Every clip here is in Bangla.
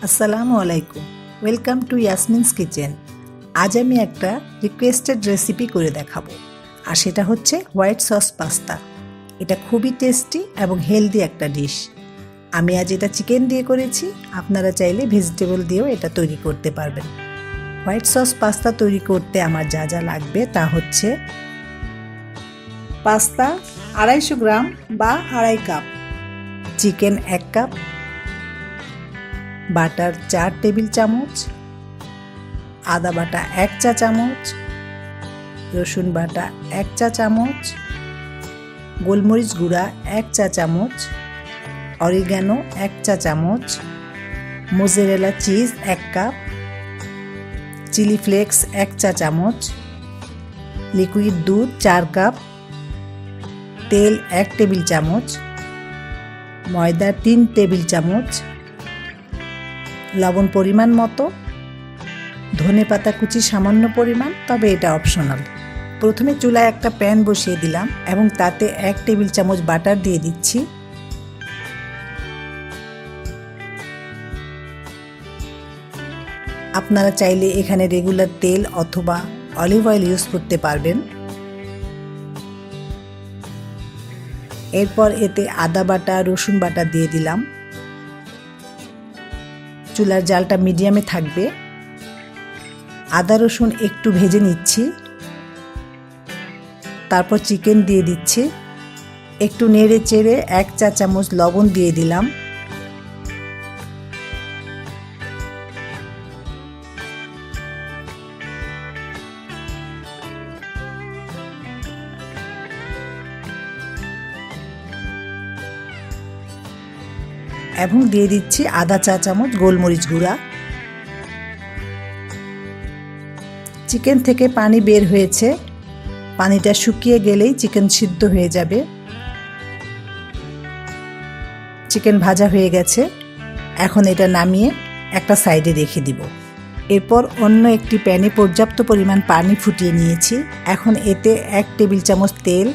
আসসালামু আলাইকুম, ওয়েলকাম টু ইয়াসমিনস কিচেন। আজ আমি একটা রিকোয়েস্টেড রেসিপি করে দেখাবো, আর সেটা হচ্ছে হোয়াইট সস পাস্তা। এটা খুবই টেস্টি এবং হেলদি একটা ডিশ। আমি আজ এটা চিকেন দিয়ে করেছি, আপনারা চাইলে ভেজিটেবল দিয়েও এটা তৈরি করতে পারবেন। হোয়াইট সস পাস্তা তৈরি করতে আমার যা যা লাগবে তা হচ্ছে পাস্তা 250 গ্রাম বা 2.5 cup, chicken 1 cup, butter 4 table চামচ, আদা বাটা 1 চা চামচ, রসুন বাটা 1 চা চামচ, গোলমরিচ গুঁড়া 1 চা চামচ, অরিগ্যানো 1 চা চামচ, mozzarella cheese 1 cup, chilli flakes 1 চা চামচ, লিকুইড দুধ 4 কাপ, তেল 1 টেবিল চামচ, ময়দা 3 টেবিল চামচ, লবণ পরিমাণ মতো, ধনেপাতা কুচি সামান্য পরিমাণ, তবে এটা অপশনাল। প্রথমে চুলায় একটা প্যান বসিয়ে দিলাম এবং তাতে 1 টেবিল চামচ বাটার দিয়ে দিচ্ছি। আপনারা চাইলে এখানে রেগুলার তেল অথবা অলিভ অয়েল ইউজ করতে পারবেন। এরপর এতে আদা বাটা, রসুন বাটা দিয়ে দিলাম। চুলার জালটা মিডিয়ামে থাকবে। আদা রসুন একটু ভেজে নিচ্ছি, তারপর চিকেন দিয়ে দিচ্ছি। একটু নেড়ে চেড়ে 1 চা চামচ লবণ দিয়ে দিলাম। এবং দিয়ে দিচ্ছি আধা চা চামচ গোলমরিচ গুঁড়া। চিকেন থেকে পানি বের হয়েছে, পানিটা শুকিয়ে গেলেই চিকেন সিদ্ধ হয়ে যাবে। চিকেন ভাজা হয়ে গেছে, এখন এটা নামিয়ে একটা সাইডে রেখে দিব। এরপর অন্য একটি প্যানে পর্যাপ্ত পরিমাণ পানি ফুটিয়ে নিয়েছি। এখন এতে 1 টেবিল চামচ তেল,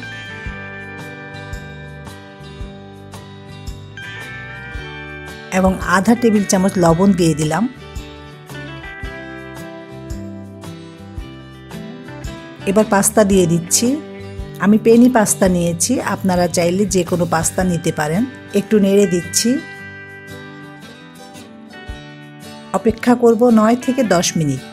এবং আধা টেবিল চামচ লবণ দিয়ে দিলাম। এবার পাস্তা দিয়ে দিচ্ছি। আমি পেনি পাস্তা নিয়েছি, আপনারা চাইলে যে কোনো পাস্তা নিতে পারেন। একটু নেড়ে দিচ্ছি। অপেক্ষা করব 9 থেকে 10 মিনিট।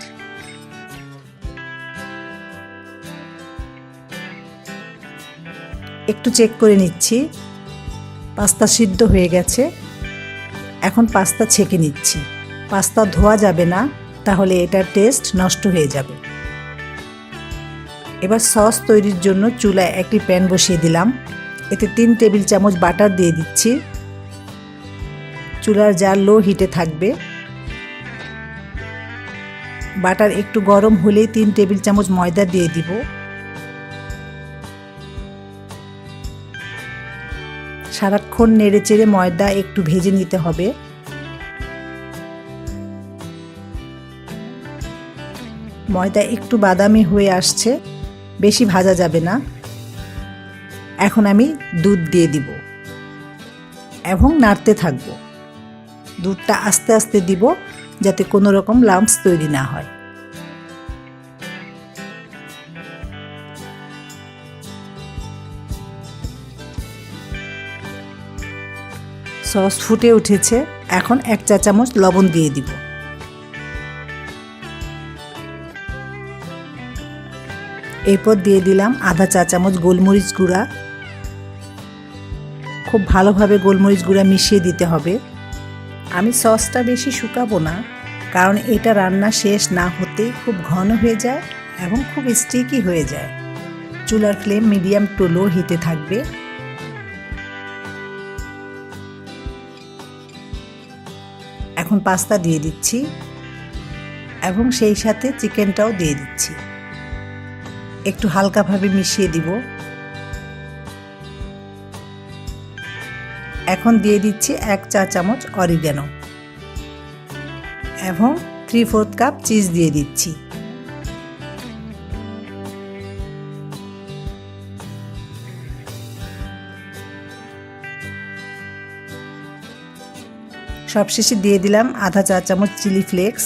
একটু চেক করে নিচ্ছি, পাস্তা সিদ্ধ হয়ে গেছে। এখন পাস্তা ছেঁকে নিচ্ছি। পাস্তা ধোয়া যাবে না, তাহলে এটার টেস্ট নষ্ট হয়ে যাবে। এবার সস তৈরির জন্য চুলায় একটি প্যান বসিয়ে দিলাম। এতে 3 টেবিল চামচ বাটার দিয়ে দিচ্ছি। চুলার জাল লো হিটে থাকবে। বাটার একটু গরম হলেই 3 টেবিল চামচ ময়দা দিয়ে দিব। সারাক্ষণ নেড়ে চেড়ে ময়দা একটু ভেজে নিতে হবে। ময়দা একটু বাদামি হয়ে আসছে, বেশি ভাজা যাবে না। এখন আমি দুধ দিয়ে দিব এবং নাড়তে থাকব। দুধটা আস্তে আস্তে দিব, যাতে কোনো রকম লাম্পস তৈরি না হয়। সস ফুটে উঠেছে, এখন 1 চা চামচ লবণ দিয়ে দিব। এরপর দিয়ে দিলাম আধা চা চামচ গোলমরিচ গুঁড়া। খুব ভালোভাবে গোলমরিচ গুঁড়া মিশিয়ে দিতে হবে। আমি সসটা বেশি শুকাবো না, কারণ এটা রান্না শেষ না হতেই খুব ঘন হয়ে যায় এবং খুব স্টিকি হয়ে যায়। চুলার ফ্লেম মিডিয়াম টু লো হিটে থাকবে। এখন পাস্তা দিয়ে দিচ্ছি এবং সেই সাথে চিকেনটাও দিয়ে দিচ্ছি। একটু হালকাভাবে মিশিয়ে দিব। এখন দিয়ে দিচ্ছি 1 চা চামচ অরিগ্যানো এবং 3/4 কাপ চিজ দিয়ে দিচ্ছি। সবশেষে দিয়ে দিলাম আধা চা চামচ চিলি ফ্লেক্স।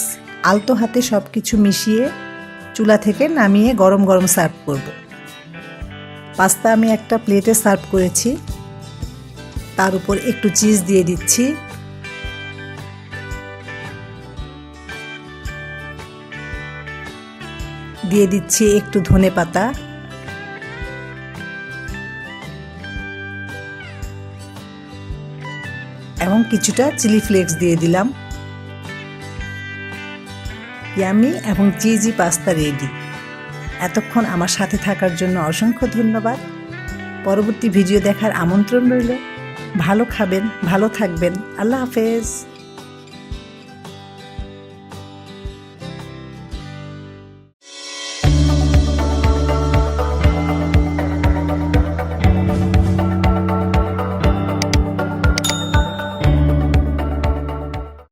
আলতো হাতে সব কিছু মিশিয়ে চুলা থেকে নামিয়ে গরম গরম সার্ভ করব। পাস্তা আমি একটা প্লেটে সার্ভ করেছি, তার উপর একটু চিজ দিয়ে দিচ্ছি। দিয়ে দিচ্ছি একটু ধনেপাতা, এবং কিছুটা চিলি ফ্লেক্স দিয়ে দিলাম। ইয়ামি এবং চিজি পাস্তা রেডি। এতক্ষণ আমার সাথে থাকার জন্য অসংখ্য ধন্যবাদ। পরবর্তী ভিডিও দেখার আমন্ত্রণ রইল। ভালো খাবেন, ভালো থাকবেন। আল্লাহ হাফেজ।